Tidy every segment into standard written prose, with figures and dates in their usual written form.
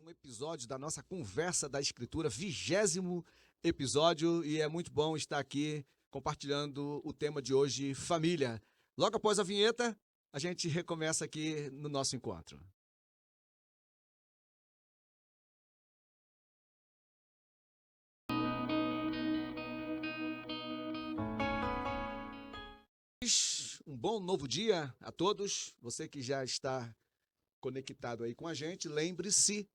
um episódio da nossa Conversa da Escritura, 20º episódio, e é muito bom estar aqui compartilhando o tema de hoje, família. Logo após a vinheta, a gente recomeça aqui no nosso encontro. Um bom novo dia a todos. Você que já está conectado aí com a gente, lembre-se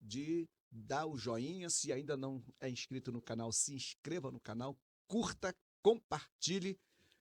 de dar o joinha. Se ainda não é inscrito no canal, se inscreva no canal, curta, compartilhe.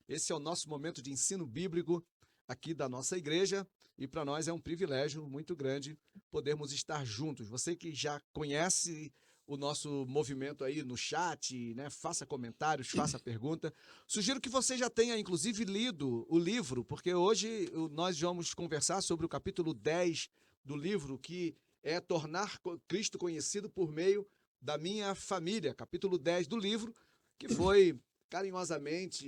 Esse é o nosso momento de ensino bíblico aqui da nossa igreja e para nós é um privilégio muito grande podermos estar juntos. Você que já conhece o nosso movimento aí no chat, né? Faça comentários, faça pergunta. Sugiro que você já tenha, inclusive, lido o livro, porque hoje nós vamos conversar sobre o capítulo 10 do livro, que é Tornar Cristo Conhecido por Meio da Minha Família. Capítulo 10 do livro, que foi carinhosamente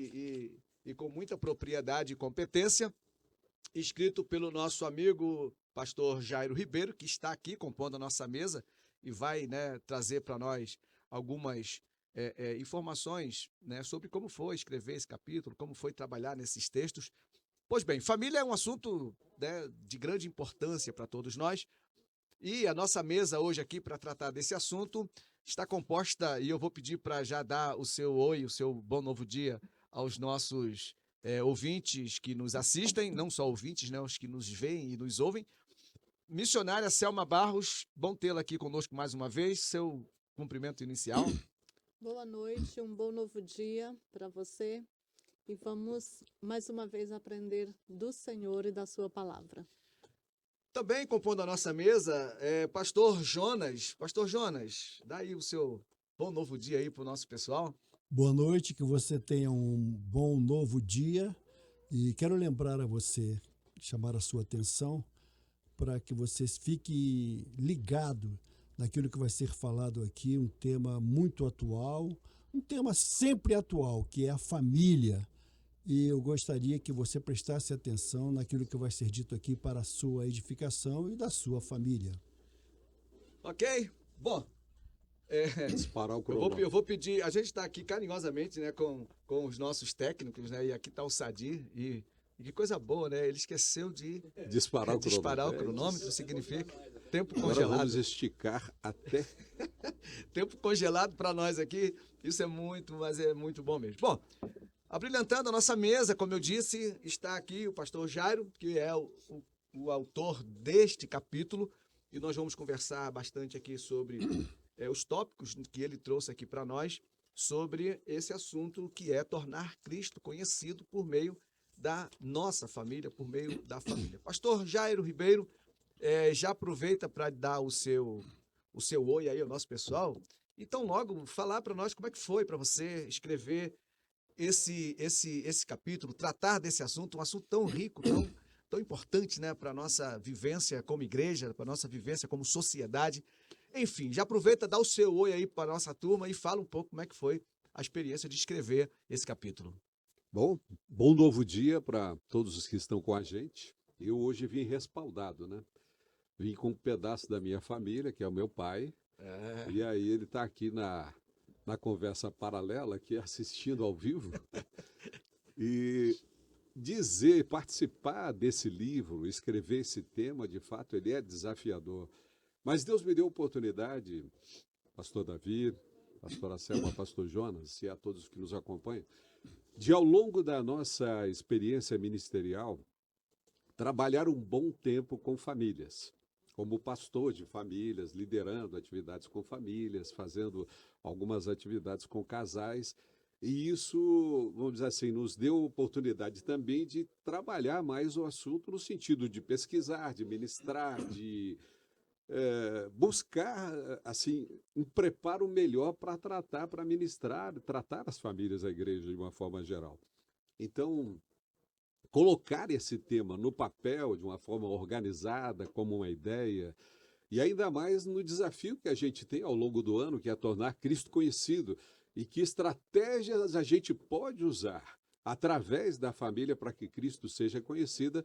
e com muita propriedade e competência escrito pelo nosso amigo pastor Jairo Ribeiro, que está aqui compondo a nossa mesa e vai, né, trazer para nós algumas informações, né, sobre como foi escrever esse capítulo, como foi trabalhar nesses textos. Pois bem, família é um assunto, né, de grande importância para todos nós, e a nossa mesa hoje aqui para tratar desse assunto está composta, e eu vou pedir para já dar o seu oi, o seu bom novo dia aos nossos ouvintes que nos assistem, não só ouvintes, né, os que nos veem e nos ouvem. Missionária Selma Barros, bom tê-la aqui conosco mais uma vez. Seu cumprimento inicial. Boa noite, um bom novo dia para você e vamos mais uma vez aprender do Senhor e da sua palavra. Também compondo a nossa mesa, Pastor Jonas. Pastor Jonas, dá aí o seu bom novo dia aí para o nosso pessoal. Boa noite, que você tenha um bom novo dia e quero lembrar a você, chamar a sua atenção para que você fique ligado naquilo que vai ser falado aqui, um tema muito atual, um tema sempre atual, que é a família. E eu gostaria que você prestasse atenção naquilo que vai ser dito aqui para a sua edificação e da sua família. Ok? Bom, Disparar o cronômetro. eu vou pedir, a gente está aqui carinhosamente, né, com os nossos técnicos, né, e aqui está o Sadir, e que coisa boa, né, ele esqueceu de Disparar o disparar o cronômetro. cronômetro, significa tempo Agora congelado. vamos esticar até... Tempo congelado para nós aqui, isso é muito, mas é muito bom mesmo. Bom, abrilhantando a nossa mesa, como eu disse, está aqui o pastor Jairo, que é o autor deste capítulo, e nós vamos conversar bastante aqui sobre os tópicos que ele trouxe aqui para nós, sobre esse assunto que é tornar Cristo conhecido por meio da nossa família, por meio da família. Pastor Jairo Ribeiro, já aproveita para dar o seu oi aí ao nosso pessoal, então logo falar para nós como é que foi para você escrever esse capítulo, tratar desse assunto, um assunto tão rico, tão importante, né, para a nossa vivência como igreja, para a nossa vivência como sociedade. Enfim, já aproveita, dá o seu oi aí para a nossa turma e fala um pouco como é que foi a experiência de escrever esse capítulo. Bom novo dia para todos os que estão com a gente. Eu hoje vim respaldado, né? Vim com um pedaço da minha família, que é o meu pai, e aí ele está aqui na conversa paralela, aqui assistindo ao vivo, e participar desse livro, escrever esse tema, de fato, ele é desafiador. Mas Deus me deu a oportunidade, pastor Davi, pastora Selma, pastor Jonas, e a todos que nos acompanham, de, ao longo da nossa experiência ministerial, trabalhar um bom tempo com famílias, como pastor de famílias, liderando atividades com famílias, fazendo algumas atividades com casais. E isso, vamos dizer assim, nos deu oportunidade também de trabalhar mais o assunto no sentido de pesquisar, de ministrar, de buscar assim um preparo melhor para tratar, para ministrar, tratar as famílias da igreja de uma forma geral. Então, colocar esse tema no papel de uma forma organizada, como uma ideia, e ainda mais no desafio que a gente tem ao longo do ano, que é tornar Cristo conhecido, e que estratégias a gente pode usar através da família para que Cristo seja conhecida,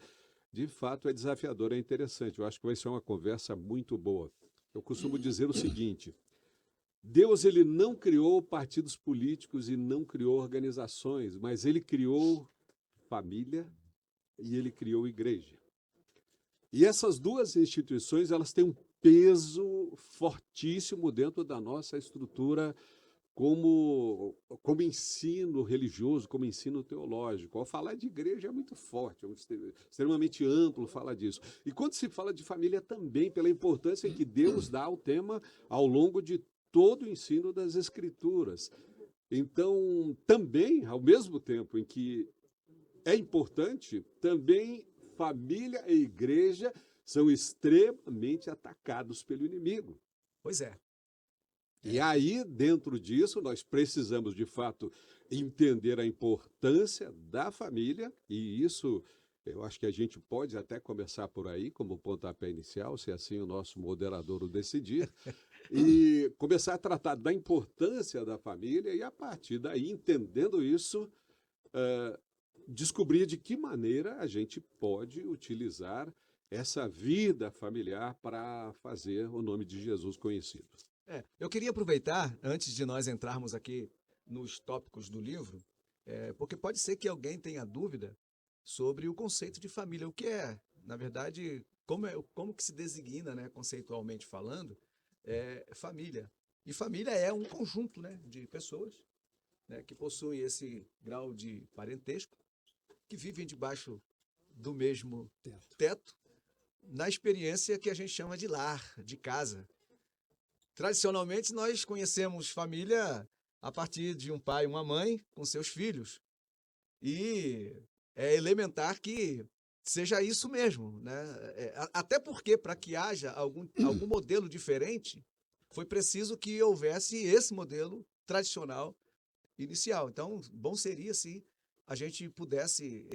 de fato é desafiador, é interessante. Eu acho que vai ser uma conversa muito boa. eu costumo dizer o seguinte: Deus ele não criou partidos políticos e não criou organizações, mas ele criou família e ele criou igreja. E essas duas instituições, elas têm um peso fortíssimo dentro da nossa estrutura como ensino religioso, como ensino teológico. Ao falar de igreja é muito forte, é extremamente amplo falar disso. E quando se fala de família também, pela importância que Deus dá ao tema ao longo de todo o ensino das Escrituras. Então, também, ao mesmo tempo em que é importante, também família e igreja são extremamente atacados pelo inimigo. Pois é. E aí, dentro disso, nós precisamos, de fato, entender a importância da família, e isso eu acho que a gente pode até começar por aí, como pontapé inicial, se assim o nosso moderador o decidir, e começar a tratar da importância da família, e a partir daí, entendendo isso, descobrir de que maneira a gente pode utilizar essa vida familiar para fazer o nome de Jesus conhecido. Eu queria aproveitar, antes de nós entrarmos aqui nos tópicos do livro, porque pode ser que alguém tenha dúvida sobre o conceito de família. O que é, na verdade, como que se designa, né, conceitualmente falando, família. E família é um conjunto, né, de pessoas, né, que possuem esse grau de parentesco, que vivem debaixo do mesmo teto, na experiência que a gente chama de lar, de casa. Tradicionalmente, nós conhecemos família a partir de um pai e uma mãe com seus filhos. E é elementar que seja isso mesmo, né? Até porque, para que haja algum modelo diferente, foi preciso que houvesse esse modelo tradicional inicial. Então, bom seria se a gente pudesse,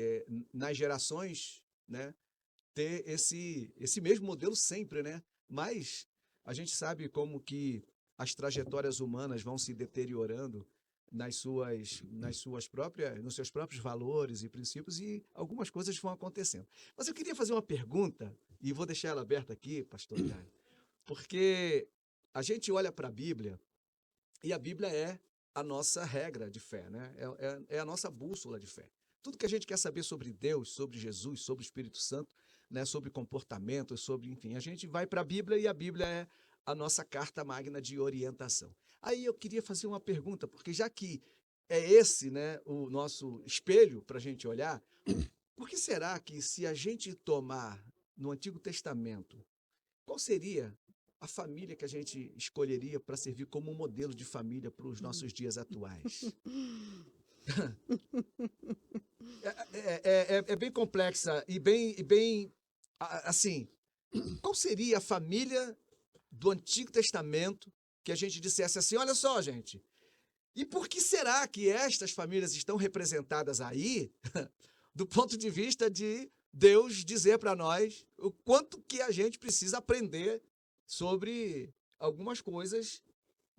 nas gerações, né, ter esse mesmo modelo sempre, né? Mas a gente sabe como que as trajetórias humanas vão se deteriorando nos seus próprios valores e princípios, e algumas coisas vão acontecendo. Mas eu queria fazer uma pergunta, e vou deixar ela aberta aqui, pastor Jair, porque a gente olha para a Bíblia, e a Bíblia é a nossa regra de fé, né? É a nossa bússola de fé. Tudo que a gente quer saber sobre Deus, sobre Jesus, sobre o Espírito Santo, né, sobre comportamento, enfim, a gente vai para a Bíblia, e a Bíblia é a nossa carta magna de orientação. Aí eu queria fazer uma pergunta, porque já que é esse, né, o nosso espelho para a gente olhar, por que será que, se a gente tomar no Antigo Testamento, qual seria a família que a gente escolheria para servir como um modelo de família para os nossos dias atuais? É bem complexa e bem assim, qual seria a família do Antigo Testamento que a gente dissesse assim, olha só, gente, e por que será que estas famílias estão representadas aí do ponto de vista de Deus dizer para nós o quanto que a gente precisa aprender sobre algumas coisas,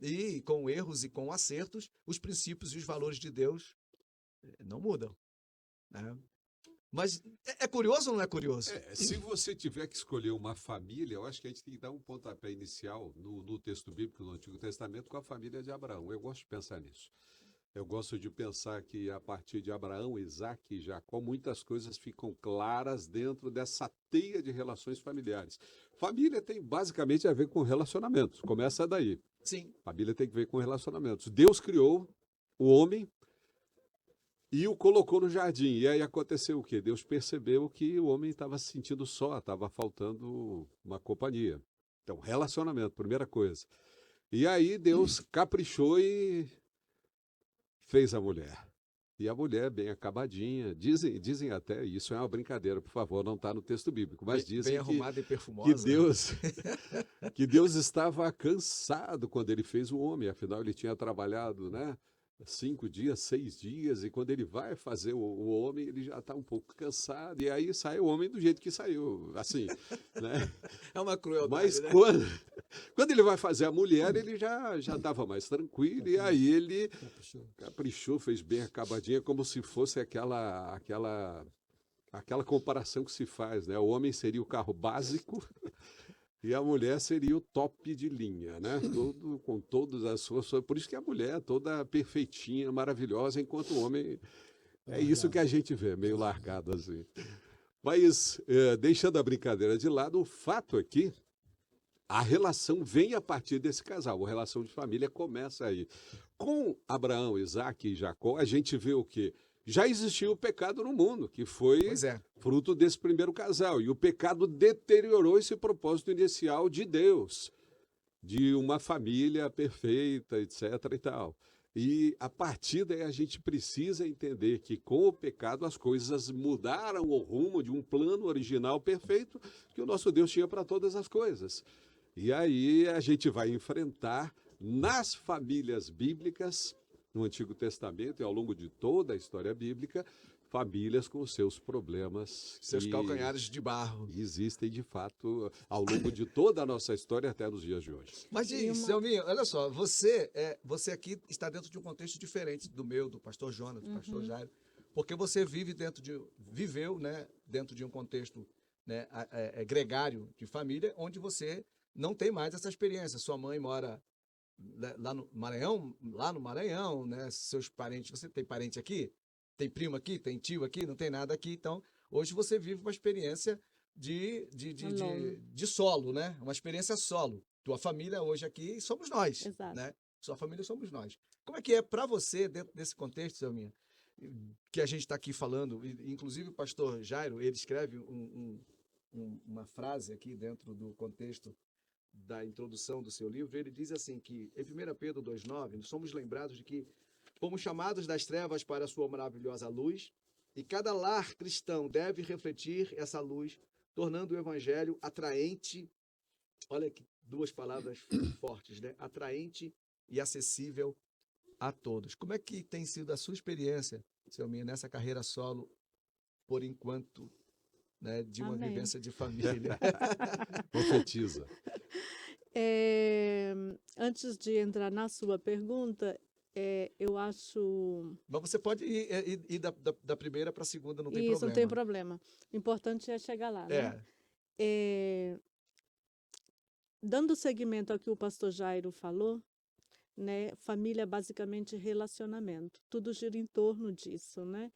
e com erros e com acertos, os princípios e os valores de Deus não mudam, né? Mas é curioso ou não é curioso? Se você tiver que escolher uma família, eu acho que a gente tem que dar um pontapé inicial no texto bíblico, no Antigo Testamento, com a família de Abraão. Eu gosto de pensar nisso. Eu gosto de pensar que a partir de Abraão, Isaac e Jacó, muitas coisas ficam claras dentro dessa teia de relações familiares. Família tem basicamente a ver com relacionamentos, começa daí. Sim. Família tem que ver com relacionamentos. Deus criou o homem e o colocou no jardim. E aí aconteceu o quê? Deus percebeu que o homem estava se sentindo só, estava faltando uma companhia. Então, relacionamento, primeira coisa. E aí Deus caprichou e fez a mulher. E a mulher bem acabadinha. Dizem até, isso é uma brincadeira, por favor, não está no texto bíblico, mas dizem bem arrumada e perfumosa, que Deus estava cansado quando ele fez o homem, afinal ele tinha trabalhado, né, 5 dias, 6 dias, e quando ele vai fazer o homem, ele já está um pouco cansado, e aí sai o homem do jeito que saiu, assim, né? É uma crueldade, mas né? quando ele vai fazer a mulher, ele já estava mais tranquilo, e aí ele caprichou, fez bem acabadinha, como se fosse aquela comparação que se faz, né? O homem seria o carro básico E a mulher seria o top de linha, né? Com todas as suas. Por isso que a mulher é toda perfeitinha, maravilhosa, enquanto o homem é isso que a gente vê, meio largado assim. Mas, deixando a brincadeira de lado, o fato é que a relação vem a partir desse casal, a relação de família começa aí. Com Abraão, Isaac e Jacó, a gente vê o quê? Já existia o pecado no mundo, que foi Pois é. fruto desse primeiro casal. E o pecado deteriorou esse propósito inicial de Deus, de uma família perfeita, etc. e tal. E a partir daí a gente precisa entender que com o pecado as coisas mudaram o rumo de um plano original perfeito que o nosso Deus tinha para todas as coisas. E aí a gente vai enfrentar nas famílias bíblicas, no Antigo Testamento e ao longo de toda a história bíblica, famílias com seus problemas. Seus que calcanhares de barro. existem, de fato, ao longo de toda a nossa história até nos dias de hoje. Mas, E uma- Selminha, olha só, você aqui está dentro de um contexto diferente do meu, do pastor Jonas, do pastor Jairo, porque você viveu, né, dentro de um contexto, né, gregário de família, onde você não tem mais essa experiência. Sua mãe mora lá no Maranhão, né? Seus parentes, você tem parente aqui? Tem primo aqui? Tem tio aqui? Não tem nada aqui. Então, hoje você vive uma experiência de solo, né? Uma experiência solo. Tua família hoje aqui somos nós, Exato. né? Sua família somos nós. Como é que é para você, dentro desse contexto, Selminha, que a gente está aqui falando, inclusive o pastor Jairo, ele escreve uma frase aqui dentro do contexto da introdução do seu livro, ele diz assim que, em 1 Pedro 2,9, somos lembrados de que fomos chamados das trevas para a sua maravilhosa luz, e cada lar cristão deve refletir essa luz, tornando o evangelho atraente, olha que duas palavras fortes, né? Atraente e acessível a todos. Como é que tem sido a sua experiência, Selminha, nessa carreira solo, por enquanto, né, de uma Amém. vivência de família? Profetiza. Antes de entrar na sua pergunta, eu acho. Mas você pode ir da primeira para a segunda, não tem Isso, problema. não tem problema. O importante é chegar lá, né? Dando seguimento ao que o pastor Jairo falou, né? Família é basicamente relacionamento. Tudo gira em torno disso, né?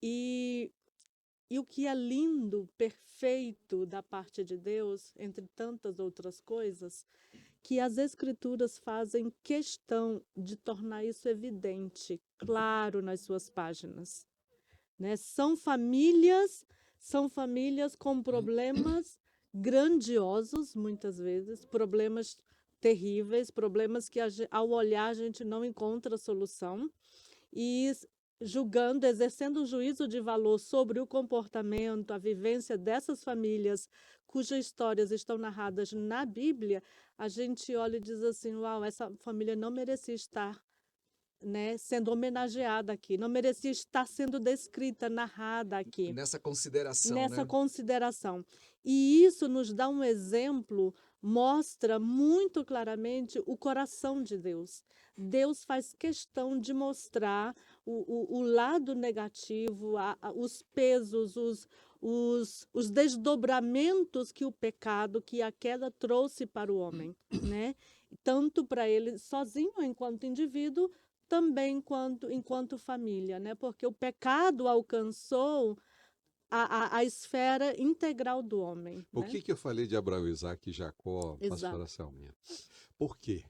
E o que é lindo, perfeito da parte de Deus, entre tantas outras coisas, que as Escrituras fazem questão de tornar isso evidente, claro nas suas páginas, né? São famílias com problemas grandiosos, muitas vezes, problemas terríveis, problemas que ao olhar a gente não encontra solução, e exercendo um juízo de valor sobre o comportamento, a vivência dessas famílias cujas histórias estão narradas na Bíblia, a gente olha e diz assim, uau, essa família não merecia estar, né, sendo homenageada aqui, não merecia estar sendo descrita, narrada aqui. Nessa consideração, Nessa né? consideração. E isso nos dá um exemplo, mostra muito claramente o coração de Deus. Deus faz questão de mostrar o lado negativo, os pesos, os desdobramentos que o pecado, que a queda trouxe para o homem, né? Tanto para ele sozinho, enquanto indivíduo, também enquanto família, né? Porque o pecado alcançou a esfera integral do homem. Por né? que eu falei de Abraão, Isaac e Jacó, pastora Selminha? Por quê?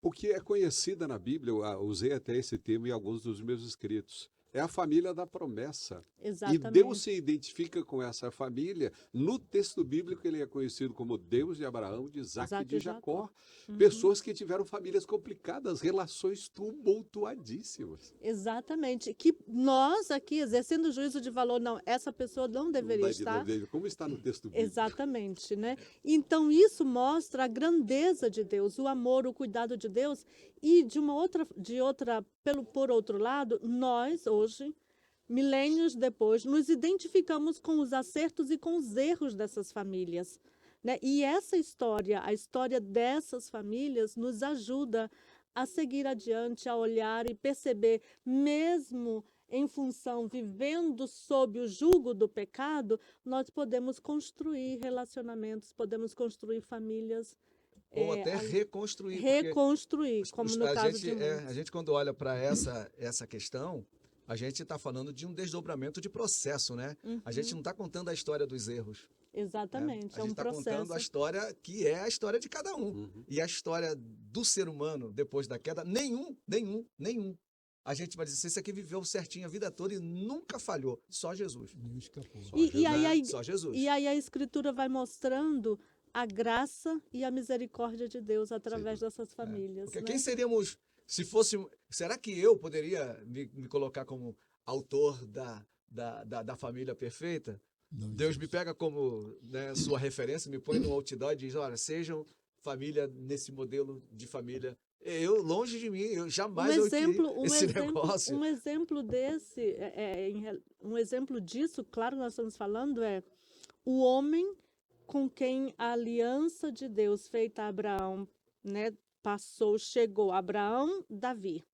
Porque é conhecida na Bíblia, eu usei até esse termo em alguns dos meus escritos. É a família da promessa. Exatamente. E Deus se identifica com essa família. No texto bíblico, ele é conhecido como Deus de Abraão, de Isaac e de Jacó. Uhum. Pessoas que tiveram famílias complicadas, relações tumultuadíssimas. Exatamente. Que nós aqui, exercendo o juízo de valor, não, essa pessoa não deveria estar. Como está no texto bíblico. Exatamente, né? Então, isso mostra a grandeza de Deus, o amor, o cuidado de Deus. E por outro lado, nós hoje, milênios depois, nos identificamos com os acertos e com os erros dessas famílias, né? E essa história, a história dessas famílias, nos ajuda a seguir adiante, a olhar e perceber, mesmo em função, vivendo sob o jugo do pecado, nós podemos construir relacionamentos, podemos construir famílias, Ou até reconstruir. Porque reconstruir, como no caso de a muitos. gente, quando olha para essa questão, a gente está falando de um desdobramento de processo, né? A gente não está contando a história dos erros. Exatamente, A é gente um está contando processo. a história que é a história de cada um. E a história do ser humano, depois da queda, nenhum. A gente vai dizer assim, esse aqui viveu certinho a vida toda e nunca falhou. Só Jesus. Não escapou. Só Jesus. E aí a Escritura vai mostrando a graça e a misericórdia de Deus através dessas famílias. Porque né? quem seríamos, se fosse... Será que eu poderia me colocar como autor da família perfeita? Não Deus me existe. pega como, né, sua referência, me põe no outdoor e diz, olha, sejam família nesse modelo de família. Eu, longe de mim, eu jamais eu queria esse negócio. Um exemplo desse, um exemplo disso, claro, nós estamos falando, é o homem com quem a aliança de Deus feita a Abraão, né, chegou, Abraão, Davi,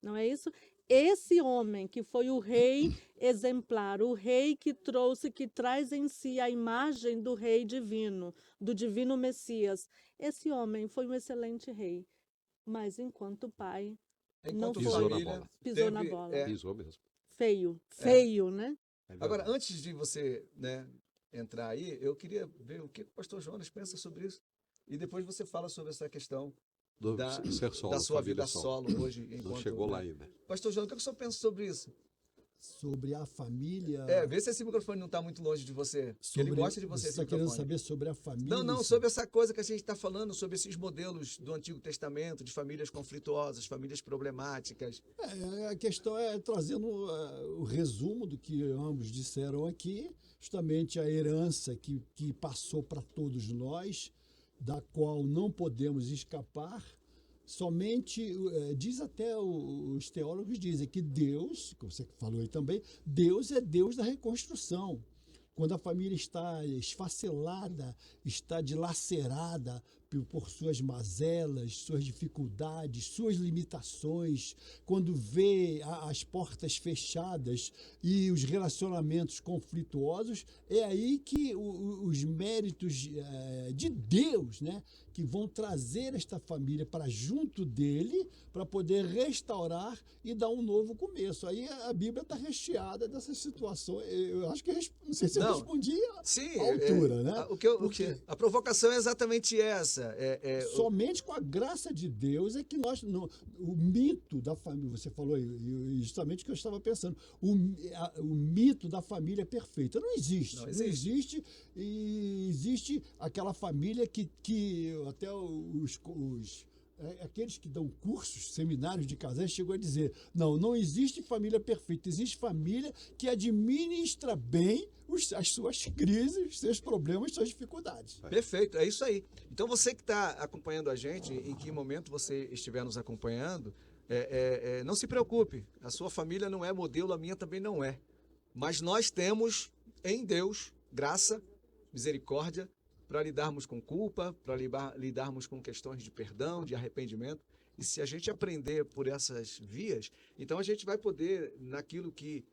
não é isso? Esse homem que foi o rei exemplar, o rei que traz em si a imagem do rei divino, do divino Messias, esse homem foi um excelente rei, mas enquanto pai, não Enquanto foi. Pisou na família, bola. Pisou na bola. Pisou mesmo. Feio, né? É Agora, verdade. antes de você, né, entrar aí, eu queria ver o que o pastor Jonas pensa sobre isso. E depois você fala sobre essa questão Do da, ser solo, da sua família vida solo hoje. Não Enquanto, chegou lá né? ainda. Pastor Jonas, o que o senhor pensa sobre isso? Sobre a família. Vê se esse microfone não está muito longe de você. Porque ele gosta de você, Você esse está querendo microfone. saber sobre a família? Não, sobre essa coisa que a gente está falando, sobre esses modelos do Antigo Testamento, de famílias conflituosas, famílias problemáticas. A questão é trazendo o resumo do que ambos disseram aqui, justamente a herança que passou para todos nós, da qual não podemos escapar. Somente, diz até os teólogos dizem que Deus, como você falou aí também, Deus é Deus da reconstrução. Quando a família está esfacelada, está dilacerada por suas mazelas, suas dificuldades, suas limitações, quando vê as portas fechadas e os relacionamentos conflituosos, é aí que os méritos de Deus, né, que vão trazer esta família para junto dele, para poder restaurar e dar um novo começo. Aí a Bíblia está recheada dessas situações. Eu acho que, não sei se eu respondi Sim, à altura, né? A provocação é exatamente essa. Somente com a graça de Deus é que nós... o mito da família, você falou aí, justamente o que eu estava pensando, o mito da família perfeita não existe. Não existe. E existe aquela família que até aqueles que dão cursos, seminários de casais, chegou a dizer, não existe família perfeita, existe família que administra bem as suas crises, os seus problemas, suas dificuldades. Perfeito, é isso aí. Então você que está acompanhando a gente, em que momento você estiver nos acompanhando, não se preocupe, a sua família não é modelo, a minha também não é. Mas nós temos em Deus graça, misericórdia, para lidarmos com culpa, para lidarmos com questões de perdão, de arrependimento. E se a gente aprender por essas vias, então a gente vai poder, naquilo que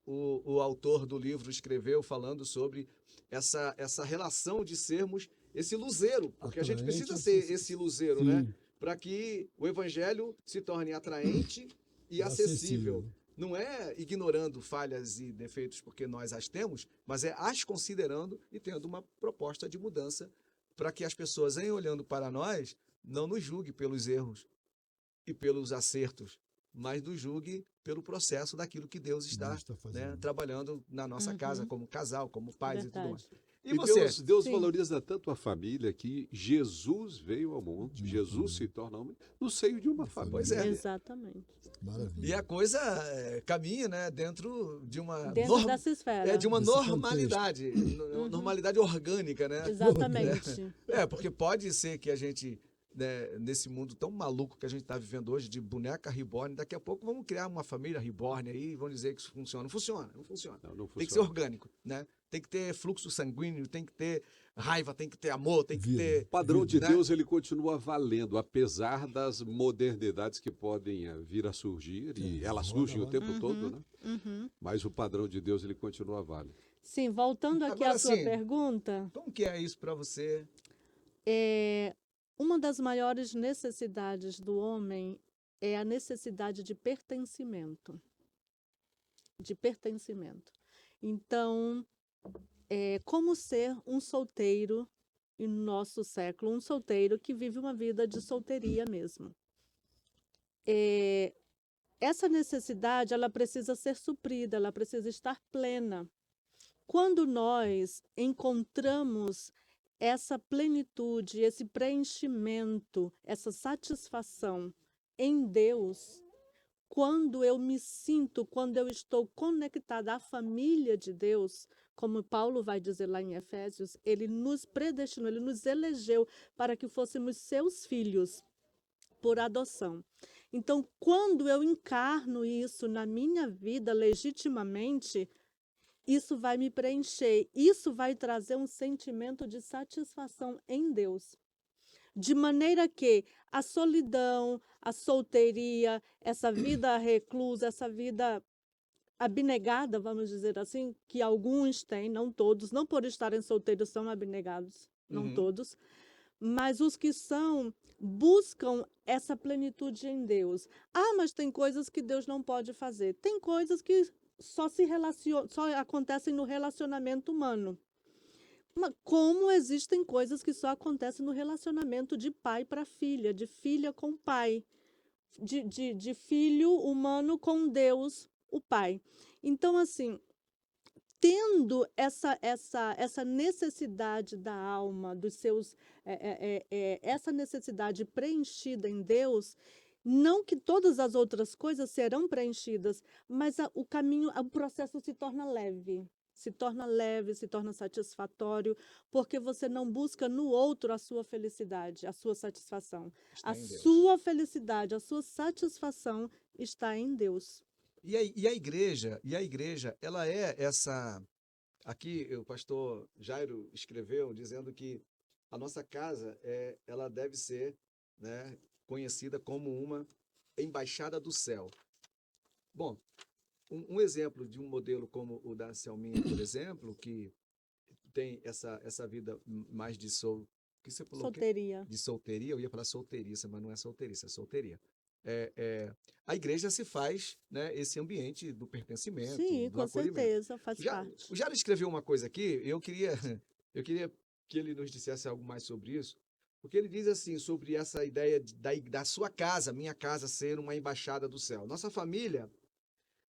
o autor do livro escreveu, falando sobre essa relação de sermos esse luzeiro, porque a gente precisa ser esse luzeiro, né? Para que o evangelho se torne atraente e acessível. Não é ignorando falhas e defeitos porque nós as temos, mas é as considerando e tendo uma proposta de mudança para que as pessoas, em olhando para nós, não nos julguem pelos erros e pelos acertos, mas nos julguem pelo processo daquilo que Deus está né, trabalhando na nossa casa, como casal, como pais e tudo mais. E você? Deus valoriza tanto a família que Jesus veio ao mundo, Jesus se torna homem no seio de uma família. Pois é. Exatamente. Maravilha. E a coisa caminha, né, dentro de uma dessa esfera. De uma normalidade, normalidade orgânica, né? Exatamente. Porque pode ser que a gente né, nesse mundo tão maluco que a gente está vivendo hoje, de boneca reborn. Daqui a pouco vamos criar uma família reborn aí e vão dizer que isso funciona. Não funciona, não funciona. Não Tem que ser funciona. orgânico, né? Tem que ter fluxo sanguíneo, tem que ter raiva, tem que ter amor, tem que Vida. ter... O padrão de né? Deus ele continua valendo, apesar das modernidades que podem vir a surgir, e elas surgem o tempo todo, né? Uhum. Mas o padrão de Deus ele continua válido. Sim, voltando aqui Agora à sua sim. pergunta, Como que é isso para você? uma das maiores necessidades do homem é a necessidade de pertencimento. De pertencimento. Então, como ser um solteiro em nosso século, um solteiro que vive uma vida de solteria mesmo. Essa necessidade, ela precisa ser suprida, ela precisa estar plena. Quando nós encontramos essa plenitude, esse preenchimento, essa satisfação em Deus, quando eu me sinto, quando eu estou conectada à família de Deus, como Paulo vai dizer lá em Efésios, ele nos predestinou, ele nos elegeu para que fôssemos seus filhos por adoção. Então, quando eu encarno isso na minha vida legitimamente, isso vai me preencher, isso vai trazer um sentimento de satisfação em Deus. De maneira que a solidão, a solteria, essa vida reclusa, essa vida abnegada, vamos dizer assim, que alguns têm, não todos, não por estarem solteiros são abnegados, não Uhum. todos, mas os que são buscam essa plenitude em Deus. Ah, mas tem coisas que Deus não pode fazer. Tem coisas que só acontecem no relacionamento humano. Mas como existem coisas que só acontecem no relacionamento de pai para filha, de filha com pai, de filho humano com Deus, o Pai. Então, assim, tendo essa necessidade da alma, dos seus, essa necessidade preenchida em Deus, não que todas as outras coisas serão preenchidas, mas o caminho, o processo se torna leve. Se torna leve, se torna satisfatório, porque você não busca no outro a sua felicidade, a sua satisfação. Está A em Deus. sua felicidade, a sua satisfação está em Deus. E a igreja, ela é essa... Aqui o pastor Jairo escreveu dizendo que a nossa casa, ela deve ser, né, conhecida como uma embaixada do céu. Bom, um exemplo de um modelo como o da Selminha, por exemplo, que tem essa vida mais de que você falou? Solteria. De solteria, eu ia falar solteiriça, mas não é solteiriça, é solteria. A igreja se faz, né, esse ambiente do pertencimento, Sim, do com acolhimento. certeza, faz parte. O Jairo escreveu uma coisa aqui, eu queria que ele nos dissesse algo mais sobre isso, porque ele diz assim, sobre essa ideia da sua casa, minha casa, ser uma embaixada do céu. Nossa família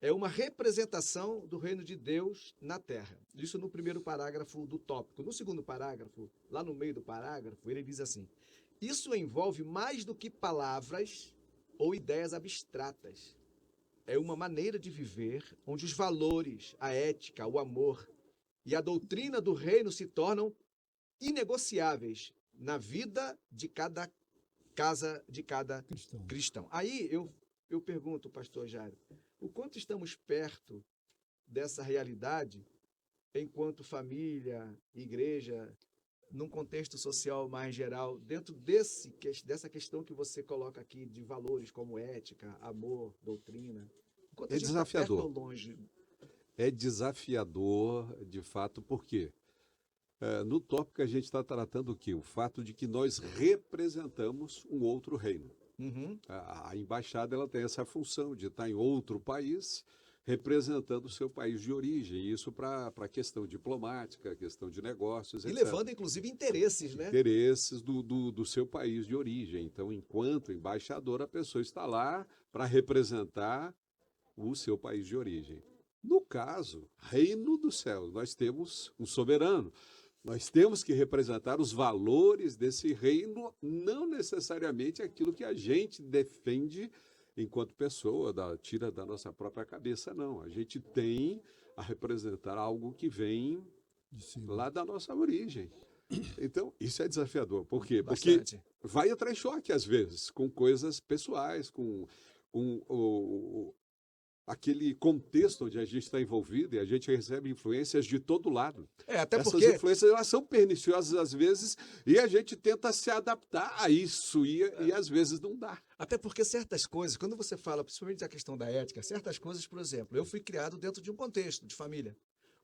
é uma representação do reino de Deus na terra. Isso no primeiro parágrafo do tópico. No segundo parágrafo, lá no meio do parágrafo, ele diz assim: isso envolve mais do que palavras ou ideias abstratas. É uma maneira de viver onde os valores, a ética, o amor e a doutrina do reino se tornam inegociáveis na vida de cada casa, de cada cristão. Aí eu pergunto, pastor Jairo, o quanto estamos perto dessa realidade enquanto família, igreja, num contexto social mais geral, dentro dessa questão que você coloca aqui de valores como ética, amor, doutrina? Enquanto É a gente está perto desafiador. ou longe? É desafiador, de fato, por quê? No tópico a gente está tratando o quê? O fato de que nós representamos um outro reino. Uhum. A embaixada ela tem essa função de estar em outro país representando o seu país de origem. Isso para a questão diplomática, questão de negócios, E etc. levando, inclusive, interesses, né? Interesses do seu país de origem. Então, enquanto embaixador, a pessoa está lá para representar o seu país de origem. No caso, reino dos céus, nós temos um soberano. Nós temos que representar os valores desse reino, não necessariamente aquilo que a gente defende enquanto pessoa, tira da nossa própria cabeça, não. A gente tem a representar algo que vem lá da nossa origem. Então, isso é desafiador. Por quê? Bastante. Porque vai entrar em choque, às vezes, com coisas pessoais, com aquele contexto onde a gente está envolvido e a gente recebe influências de todo lado. Até Essas porque influências elas são perniciosas às vezes e a gente tenta se adaptar a isso e às vezes não dá. Até porque certas coisas, quando você fala, principalmente da questão da ética, certas coisas, por exemplo, eu fui criado dentro de um contexto de família.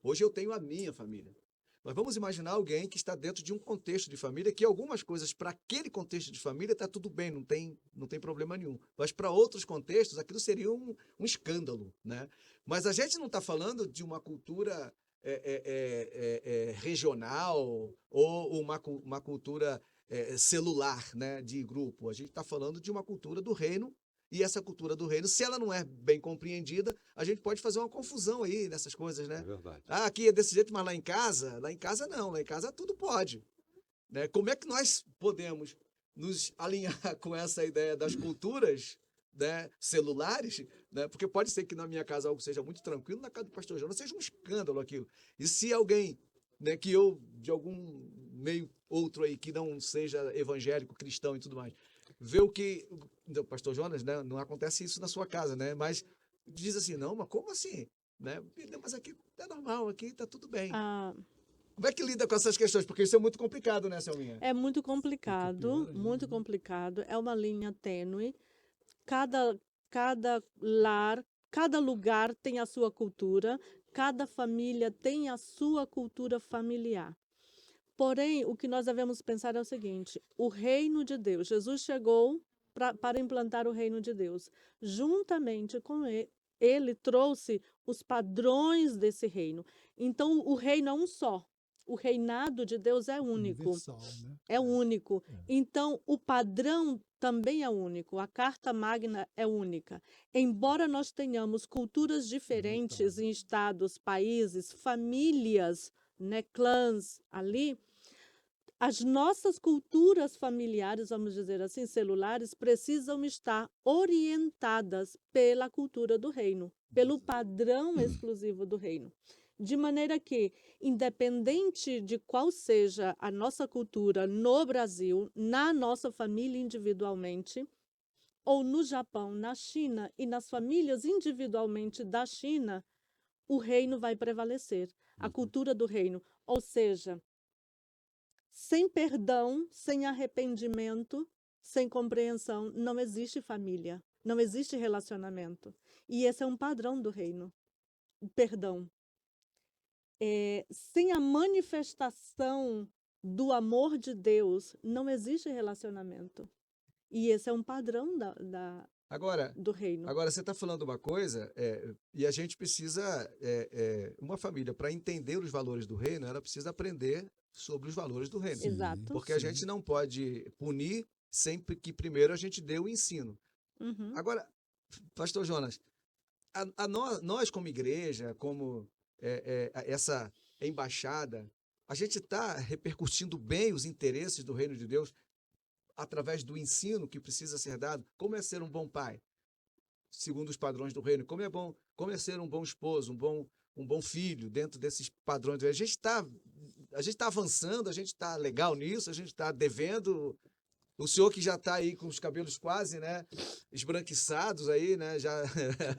Hoje eu tenho a minha família. Mas vamos imaginar alguém que está dentro de um contexto de família que algumas coisas para aquele contexto de família está tudo bem, não tem problema nenhum. Mas para outros contextos aquilo seria um escândalo, né? Mas a gente não está falando de uma cultura regional ou uma cultura celular, né, de grupo. A gente está falando de uma cultura do reino. E essa cultura do reino, se ela não é bem compreendida, a gente pode fazer uma confusão aí nessas coisas, né? É verdade. Aqui é desse jeito, mas lá em casa não, lá em casa tudo pode. Né? Como é que nós podemos nos alinhar com essa ideia das culturas, né, celulares? Né? Porque pode ser que na minha casa algo seja muito tranquilo, na casa do pastor Jonas seja um escândalo aquilo. E se alguém, né, que eu, de algum meio outro aí, que não seja evangélico, cristão e tudo mais, vê o que o pastor Jonas, né, não acontece isso na sua casa, né, mas diz assim, não, mas como assim? Né? Mas aqui é normal, aqui está tudo bem. Como é que lida com essas questões? Porque isso é muito complicado, né, Selminha? É muito complicado, muito complicado. É uma linha tênue. Cada lar, cada lugar tem a sua cultura, cada família tem a sua cultura familiar. Porém, o que nós devemos pensar é o seguinte: o reino de Deus, Jesus chegou para implantar o reino de Deus. Juntamente com ele trouxe os padrões desse reino. Então, o reino é um só. O reinado de Deus é único. Universal, né? É único. Então, o padrão também é único. A Carta Magna é única. Embora nós tenhamos culturas diferentes em estados, países, famílias, né, clãs ali, as nossas culturas familiares, vamos dizer assim, celulares, precisam estar orientadas pela cultura do reino, pelo padrão exclusivo do reino. De maneira que, independente de qual seja a nossa cultura no Brasil, na nossa família individualmente, ou no Japão, na China e nas famílias individualmente da China, o reino vai prevalecer, a cultura do reino. Ou seja, sem perdão, sem arrependimento, sem compreensão, não existe família, não existe relacionamento. E esse é um padrão do reino, o perdão. Sem a manifestação do amor de Deus, não existe relacionamento. E esse é um padrão do reino. Agora, você está falando uma coisa, e a gente precisa, uma família, para entender os valores do reino, ela precisa aprender sobre os valores do reino. Exato. Porque a gente não pode punir sempre que primeiro a gente dê o ensino. Uhum. Agora, pastor Jonas, nós como igreja, como essa embaixada, a gente está repercutindo bem os interesses do reino de Deus através do ensino que precisa ser dado. Como é ser um bom pai, segundo os padrões do reino? Como é ser um bom esposo, um bom filho dentro desses padrões do reino? A gente está avançando, a gente está legal nisso, a gente está devendo. O senhor que já está aí com os cabelos quase, né, esbranquiçados aí, né, já...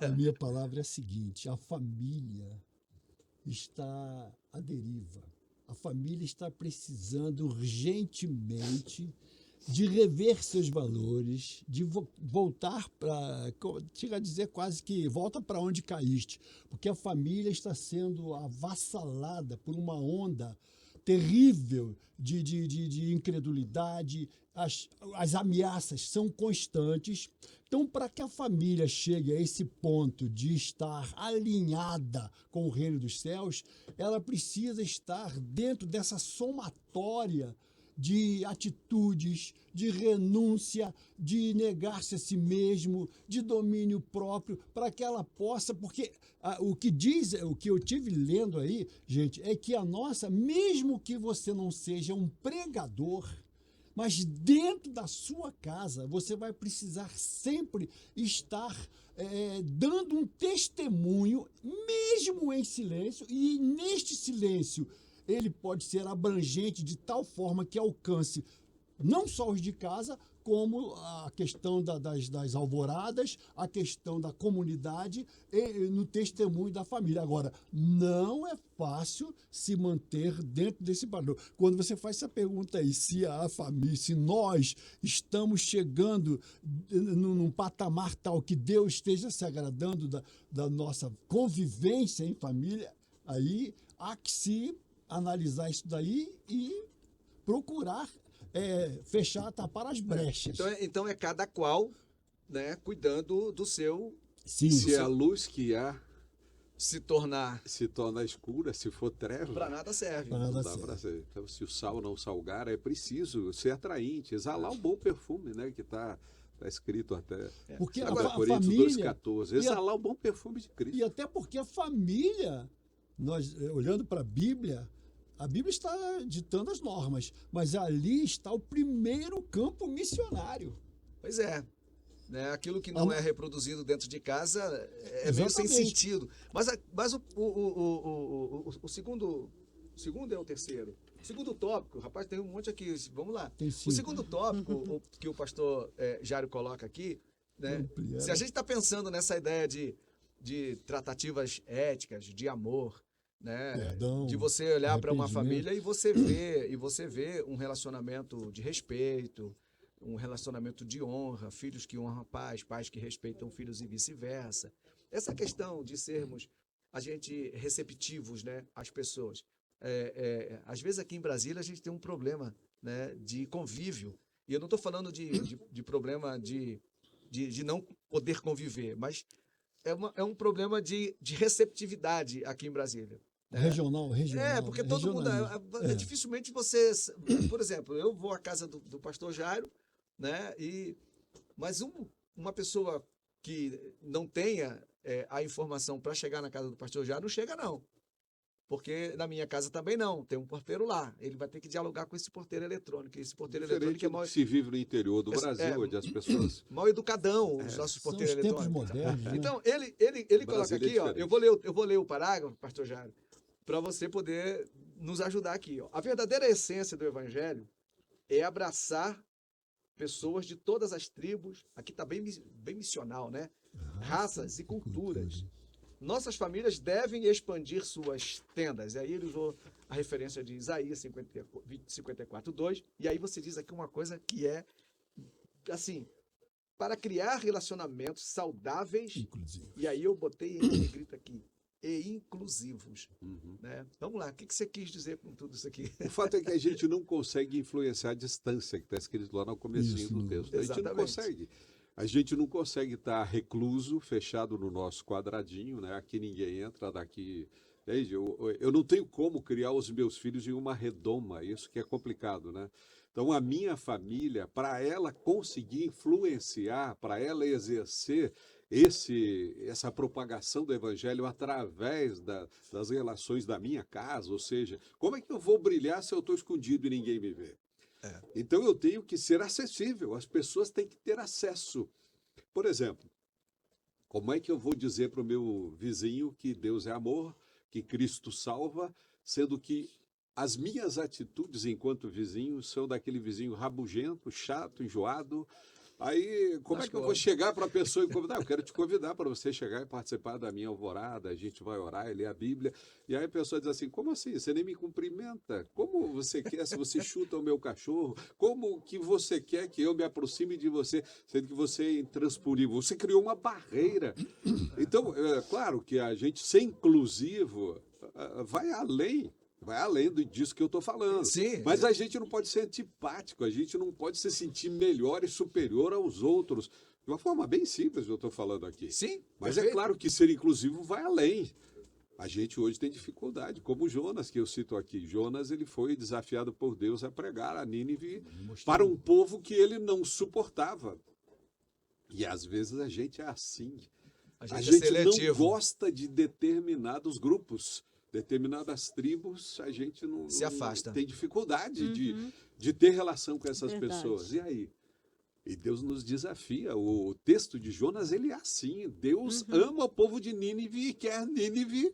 A minha palavra é a seguinte: a família está à deriva. A família está precisando urgentemente de rever seus valores, de voltar para, chega a dizer quase que volta para onde caíste, porque a família está sendo avassalada por uma onda terrível de incredulidade, as ameaças são constantes. Então, para que a família chegue a esse ponto de estar alinhada com o reino dos céus, ela precisa estar dentro dessa somatória de atitudes, de renúncia, de negar-se a si mesmo, de domínio próprio, para que ela possa, porque o que eu tive lendo aí, gente, é que a nossa, mesmo que você não seja um pregador, mas dentro da sua casa, você vai precisar sempre estar dando um testemunho, mesmo em silêncio, e neste silêncio, ele pode ser abrangente de tal forma que alcance não só os de casa, como a questão das alvoradas, a questão da comunidade e no testemunho da família. Agora, não é fácil se manter dentro desse padrão. Quando você faz essa pergunta aí, se a família, se nós estamos chegando num patamar tal que Deus esteja se agradando da nossa convivência em família, aí há que se analisar isso daí e procurar fechar, tapar as brechas. Então é cada qual, né, cuidando do seu, Sim. Se a luz que há se tornar se torna escura, se for treva, para nada serve. Pra nada não dá serve. para ser. Então, se o sal não salgar, é preciso ser atraente, exalar um bom perfume, né? Que está escrito até Porque em a Coríntios família 2,14. e a- Exalar um bom perfume de Cristo. E até porque a família, nós olhando para a Bíblia está ditando as normas, mas ali está o primeiro campo missionário. Pois é. Né? Aquilo que não é reproduzido dentro de casa é meio sem Exatamente. sentido. Mas o segundo é o terceiro. O segundo tópico, rapaz, tem um monte aqui. Vamos lá. Tem O cinco. segundo tópico que o pastor Jairo coloca aqui, né? Ampliar. Se a gente está pensando nessa ideia de tratativas éticas, de amor, né? Perdão, De você olhar para uma arrependimento. família e você vê um relacionamento de respeito, um relacionamento de honra, filhos que honram pais, pais que respeitam filhos e vice-versa. Essa questão de sermos a gente receptivos, né, às pessoas. Às vezes aqui em Brasília a gente tem um problema, né, de convívio. E eu não estou falando de problema de não poder conviver, mas é um problema de receptividade aqui em Brasília. Regional. Porque todo mundo. regionalismo. Dificilmente você. Por exemplo, eu vou à casa do pastor Jairo, né? Mas uma pessoa que não tenha a informação para chegar na casa do pastor Jairo não chega, não. Porque na minha casa também não, tem um porteiro lá. Ele vai ter que dialogar com esse porteiro eletrônico. Esse porteiro Diferente eletrônico é do que se vive no interior do Brasil, onde as pessoas... mal educadão, os nossos São os porteiros tempos eletrônicos. modernos. Né? Então, ele coloca Brasília é aqui, ó, diferente. eu vou ler o parágrafo, pastor Jairo, para você poder nos ajudar aqui. Ó. A verdadeira essência do evangelho é abraçar pessoas de todas as tribos, aqui está bem missional, né? Raças e culturas. Nossas famílias devem expandir suas tendas. E aí ele usou a referência de Isaías 54:2. E aí você diz aqui uma coisa que é, assim, para criar relacionamentos saudáveis. Inclusive. E aí eu botei em negrito aqui, e inclusivos. Né? Vamos lá, o que você quis dizer com tudo isso aqui? O fato é que a gente não consegue influenciar a distância, que está escrito lá no comecinho Isso, do texto. A gente não exatamente. consegue. A gente não consegue estar recluso, fechado no nosso quadradinho, né? Aqui ninguém entra, daqui... Entende? Eu não tenho como criar os meus filhos em uma redoma, isso que é complicado, né? Então, a minha família, para ela conseguir influenciar, para ela exercer essa propagação do evangelho através das relações da minha casa, ou seja, como é que eu vou brilhar se eu estou escondido e ninguém me vê? Então eu tenho que ser acessível, as pessoas têm que ter acesso. Por exemplo, como é que eu vou dizer para o meu vizinho que Deus é amor, que Cristo salva, sendo que as minhas atitudes enquanto vizinho são daquele vizinho rabugento, chato, enjoado? Aí, como é que eu vou chegar para a pessoa e convidar? Eu quero te convidar para você chegar e participar da minha alvorada, a gente vai orar e ler a Bíblia. E aí a pessoa diz assim, como assim? Você nem me cumprimenta? Como você quer se você chuta o meu cachorro? Como que você quer que eu me aproxime de você, sendo que você é intransponível? Você criou uma barreira. Então, é claro que a gente ser inclusivo vai além disso que eu estou falando. Sim. Mas a gente não pode ser antipático, a gente não pode se sentir melhor e superior aos outros. De uma forma bem simples eu estou falando aqui. Sim, Mas perfeito. é claro que ser inclusivo vai além. A gente hoje tem dificuldade, como Jonas, que eu cito aqui. Jonas, ele foi desafiado por Deus a pregar a Nínive para um povo que ele não suportava. E às vezes a gente é assim. A A gente é gente não seletivo. gosta de determinados grupos, determinadas tribos, a gente não Se afasta. tem dificuldade de ter relação com essas Verdade. pessoas. E aí? E Deus nos desafia. O texto de Jonas, ele é assim. Deus ama o povo de Nínive e quer Nínive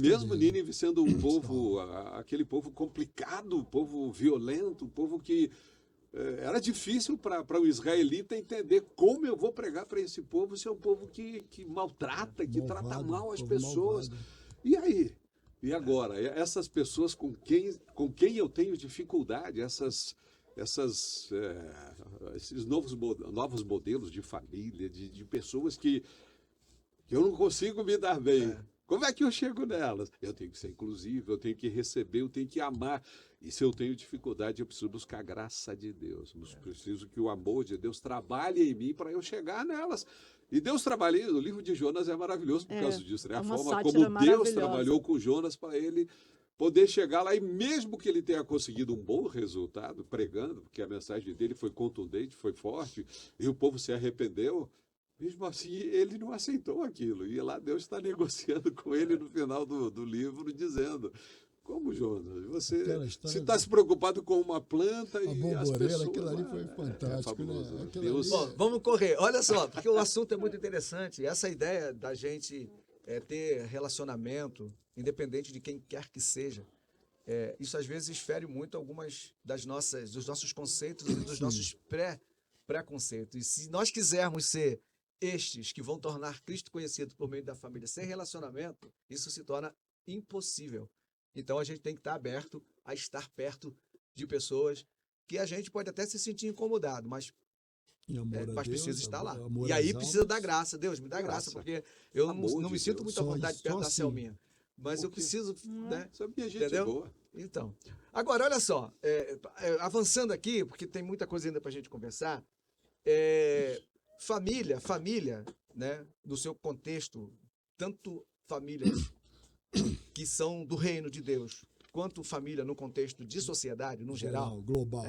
Mesmo Nínive sendo um povo, aquele povo complicado, um povo violento, um povo que era difícil para o israelita entender como eu vou pregar para esse povo, se é um povo que maltrata, que trata Malvado, mal as povo pessoas. malvado. E aí? E agora? Essas pessoas com quem eu tenho dificuldade, esses novos modelos de família, de pessoas que eu não consigo me dar bem. Como é que eu chego nelas? Eu tenho que ser inclusivo, eu tenho que receber, eu tenho que amar. E se eu tenho dificuldade, eu preciso buscar a graça de Deus. Preciso que o amor de Deus trabalhe em mim para eu chegar nelas. E Deus trabalha, o livro de Jonas é maravilhoso por causa disso, né? É A uma forma sátira como Deus maravilhosa. trabalhou com Jonas para ele poder chegar lá, e mesmo que ele tenha conseguido um bom resultado pregando, porque a mensagem dele foi contundente, foi forte, e o povo se arrependeu, mesmo assim ele não aceitou aquilo. E lá Deus está negociando com ele no final do livro, dizendo: como, Jonas? Você Aquela história está se preocupado com uma planta A e as bomboneira, pessoas... aquilo ali foi fantástico, fabuloso, né? né? Aquilo Deus... ali- Bom, vamos correr. Olha só, porque o assunto é muito interessante. Essa ideia da gente ter relacionamento, independente de quem quer que seja, isso às vezes fere muito algumas dos nossos conceitos e dos nossos preconceitos. E se nós quisermos ser estes que vão tornar Cristo conhecido por meio da família sem relacionamento, isso se torna impossível. Então a gente tem que estar aberto a estar perto de pessoas que a gente pode até se sentir incomodado, mas E amor a mas Deus, precisa estar lá. amor E aí às precisa almas. dar graça. Deus, me dá graça, Graça. porque eu Amor não de me sinto Deus. muito à Só vontade isso, perto só da assim. Selminha. Mas eu Porque- preciso, né? Sabe que a gente Entendeu? é boa. Então. Agora, olha só. Avançando aqui, porque tem muita coisa ainda para a gente conversar. Família, né? No seu contexto, tanto famílias que são do reino de Deus, quanto família no contexto de sociedade, no geral. Global.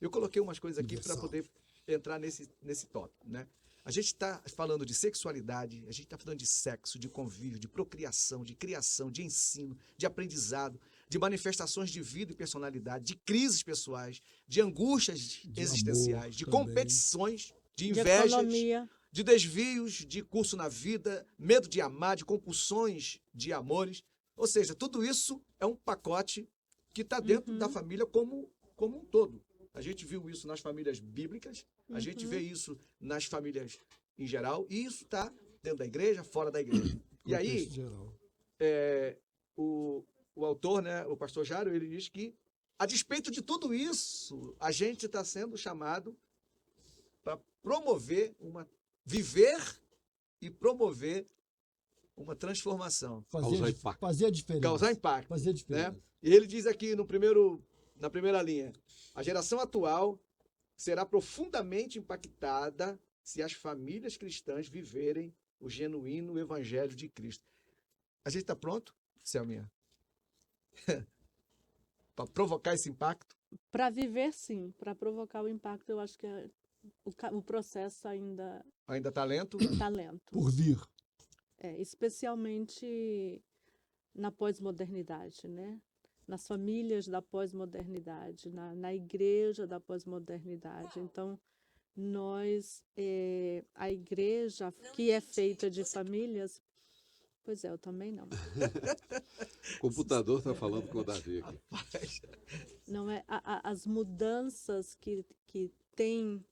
Eu coloquei umas coisas aqui para Universal. poder entrar nesse tópico, né? A gente está falando de sexualidade, a gente está falando de sexo, de convívio, de procriação, de criação, de ensino, de aprendizado, de manifestações de vida e personalidade, de crises pessoais, de angústias De existenciais, amor de também. competições, de De invejas, economia. de desvios de curso na vida, medo de amar, de compulsões de amores. Ou seja, tudo isso é um pacote que está dentro da família como um todo. A gente viu isso nas famílias bíblicas, a gente vê isso nas famílias em geral, e isso está dentro da igreja, fora da igreja. E aí, Contexto geral. o autor, né, o pastor Jairo, ele diz que, a despeito de tudo isso, a gente está sendo chamado para viver e promover uma transformação. Causar impacto. Fazer a diferença. Causar impacto. Fazer a diferença. Né? E ele diz aqui na primeira linha: a geração atual será profundamente impactada se as famílias cristãs viverem o genuíno evangelho de Cristo. A gente está pronto, Selminha? Para provocar esse impacto? Para viver, sim. Para provocar o impacto, eu acho que o processo ainda Ainda está lento? está lento. Por vir. Especialmente na pós-modernidade, né? Nas famílias da pós-modernidade, na igreja da pós-modernidade. Então, a igreja que é feita de famílias, pois é, eu também não. O computador está falando com o Davi aqui. Não é as mudanças que têm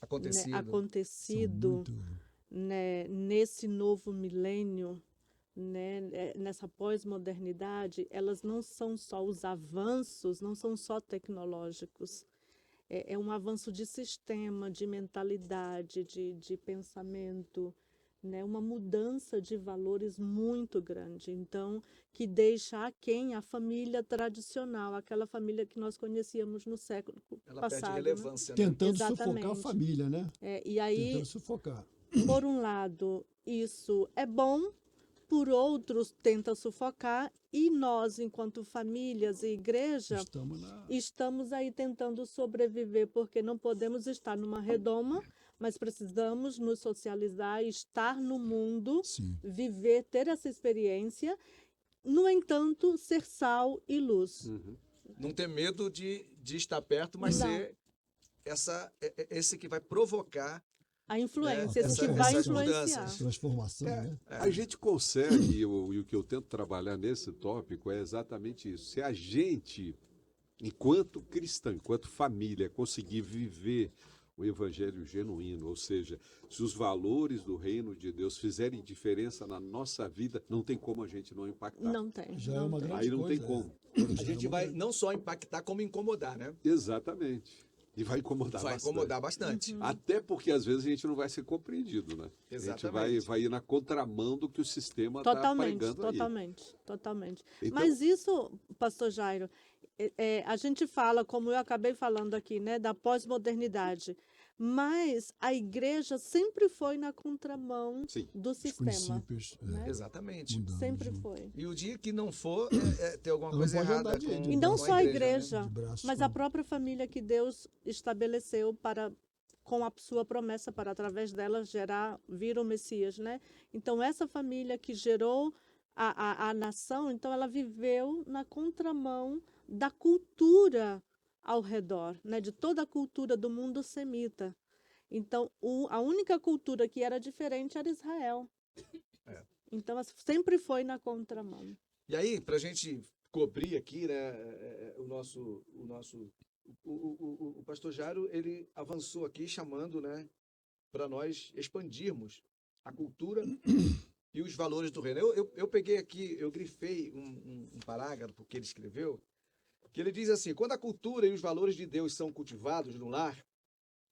Acontecido. né, acontecido São muito- né, nesse novo milênio, né, nessa pós-modernidade, elas não são só os avanços, não são só tecnológicos. É um avanço de sistema, de mentalidade, de pensamento, né, uma mudança de valores muito grande. Então, que deixa aquém a família tradicional, aquela família que nós conhecíamos no século Ela passado. perde né? relevância. Né? Tentando sufocar a Exatamente. família, né? E aí, Tentando sufocar. por um lado, isso é bom, por outros, tenta sufocar, e nós, enquanto famílias e igreja, estamos aí tentando sobreviver, porque não podemos estar numa redoma, mas precisamos nos socializar, estar no mundo, Sim. viver, ter essa experiência, no entanto, ser sal e luz. Não ter medo de estar perto, mas Não. ser esse que vai provocar a influência, essa- que vai essas influenciar. mudanças. Transformação, né? A gente consegue, e o que eu tento trabalhar nesse tópico é exatamente isso. Se a gente, enquanto cristão, enquanto família, conseguir viver o evangelho genuíno, ou seja, se os valores do reino de Deus fizerem diferença na nossa vida, não tem como a gente não impactar. Não tem. Já é não uma tem. grande Aí não tem coisa, como. A gente vai não só impactar, como incomodar, né? Exatamente. E vai incomodar Vai bastante. incomodar bastante. Até porque às vezes a gente não vai ser compreendido, né? A gente Exatamente. vai ir na contramão do que o sistema está Totalmente, pregando aí. totalmente. Então- Mas isso, pastor Jairo, a gente fala, como eu acabei falando aqui, né, da pós-modernidade, mas a igreja sempre foi na contramão Sim. do Os sistema. princípios né? Exatamente. mudando Sempre junto. foi. E o dia que não for, tem alguma Não coisa pode errada andar de- com de E não com só a né? igreja, De braços mas a com- própria família que Deus estabeleceu para, com a sua promessa, para através dela vir o Messias, né? Então, essa família que gerou a nação, então ela viveu na contramão da cultura ao redor, né? De toda a cultura do mundo semita. Então, a única cultura que era diferente era Israel. É. Então, sempre foi na contramão. E aí, para a gente cobrir aqui, né, o pastor Jairo, ele avançou aqui chamando, né, para nós expandirmos a cultura e os valores do reino. Eu peguei aqui, eu grifei um parágrafo que ele escreveu, que ele diz assim: quando a cultura e os valores de Deus são cultivados no lar,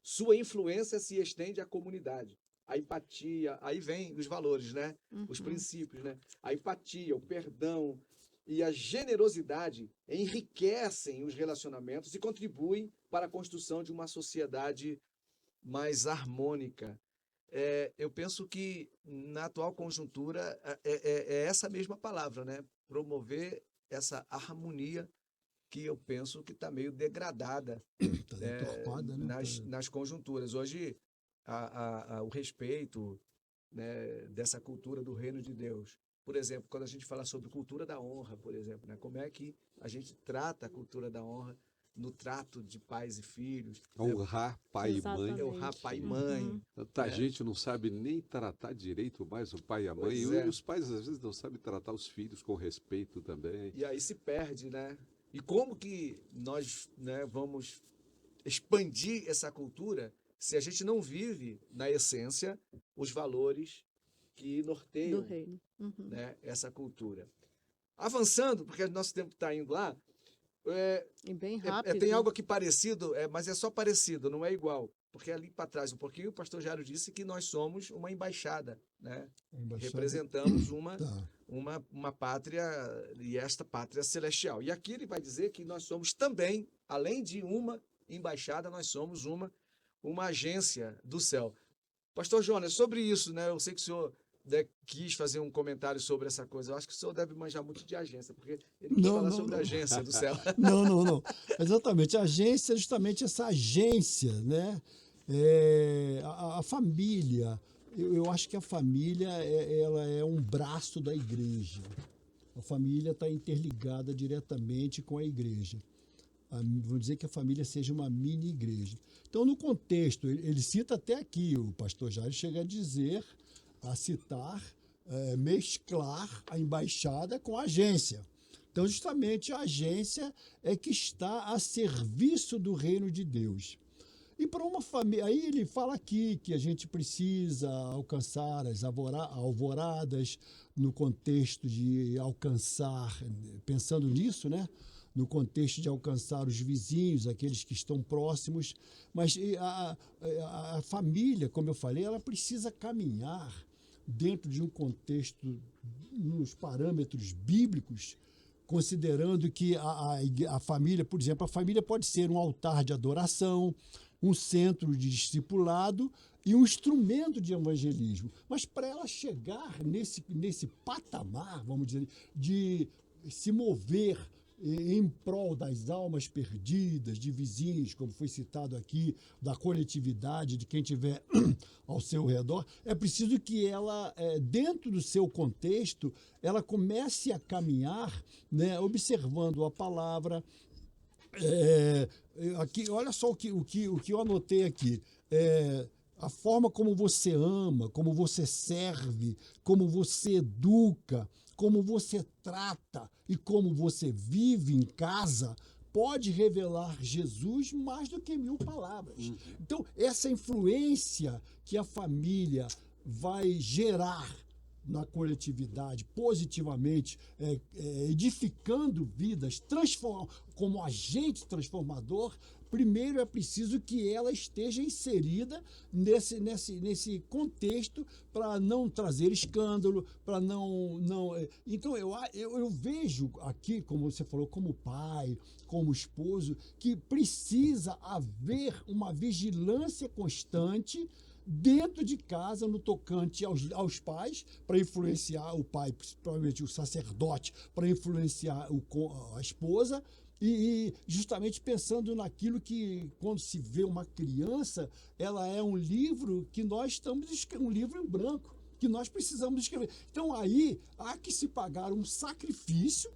sua influência se estende à comunidade. A empatia, aí vem os valores, né? Os princípios, né? A empatia, o perdão e a generosidade enriquecem os relacionamentos e contribuem para a construção de uma sociedade mais harmônica. Eu penso que na atual conjuntura é essa mesma palavra, né? Promover essa harmonia que eu penso que está meio degradada Tá entorpada, né? nas conjunturas. Hoje, o respeito, né, dessa cultura do reino de Deus. Por exemplo, quando a gente fala sobre cultura da honra, por exemplo, né, como é que a gente trata a cultura da honra no trato de pais e filhos, né, Honrar pai e mãe. Exatamente. honrar pai e mãe. Uhum. Tanta gente não sabe nem tratar direito mais o pai e a mãe. Pois E é. os pais, às vezes, não sabem tratar os filhos com respeito também. E aí se perde, né? E como que nós, né, vamos expandir essa cultura se a gente não vive, na essência, os valores que Do norteiam, reino. Uhum. né, essa cultura? Avançando, porque nosso tempo está indo lá, E bem rápido. tem algo aqui parecido, mas é só parecido, não é igual. Porque ali para trás um pouquinho, o pastor Jairo disse que nós somos uma embaixada, né? Representamos Tá. uma pátria, e esta pátria celestial. E aqui ele vai dizer que nós somos também, além de uma embaixada, nós somos uma agência do céu. Pastor Jonas, sobre isso, né? Eu sei que o senhor quis fazer um comentário sobre essa coisa. Eu acho que o senhor deve manjar muito de agência, porque ele quis falar sobre a agência do céu. Não. Exatamente. A agência é justamente essa agência, né? A família. Eu acho que a família ela é um braço da igreja. A família está interligada diretamente com a igreja. Vamos dizer que a família seja uma mini igreja. Então, no contexto, ele cita até aqui, o pastor Jairo chega a citar, mesclar a embaixada com a agência. Então, justamente, a agência é que está a serviço do reino de Deus. E para uma família, aí ele fala aqui que a gente precisa alcançar as alvoradas no contexto de alcançar, pensando nisso, né? No contexto de alcançar os vizinhos, aqueles que estão próximos. Mas a família, como eu falei, ela precisa caminhar dentro de um contexto, nos parâmetros bíblicos, considerando que a família, por exemplo, a família pode ser um altar de adoração, um centro de discipulado e um instrumento de evangelismo. Mas para ela chegar nesse patamar, vamos dizer, de se mover em prol das almas perdidas, de vizinhos, como foi citado aqui, da coletividade, de quem estiver ao seu redor, é preciso que ela, dentro do seu contexto, ela comece a caminhar, né, observando a palavra. Aqui, olha só o que eu anotei aqui. A forma como você ama, como você serve, como você educa, como você trata e como você vive em casa pode revelar Jesus mais do que 1000 palavras. Então, essa influência que a família vai gerar na coletividade positivamente, edificando vidas, como agente transformador, primeiro é preciso que ela esteja inserida nesse contexto para não trazer escândalo, para não. Então, eu vejo aqui, como você falou, como pai, como esposo, que precisa haver uma vigilância constante dentro de casa, no tocante aos pais, para influenciar o pai, provavelmente o sacerdote, para influenciar a esposa, e justamente pensando naquilo que, quando se vê uma criança, ela é um livro que nós estamos escrevendo, um livro em branco, que nós precisamos escrever. Então, aí, há que se pagar um sacrifício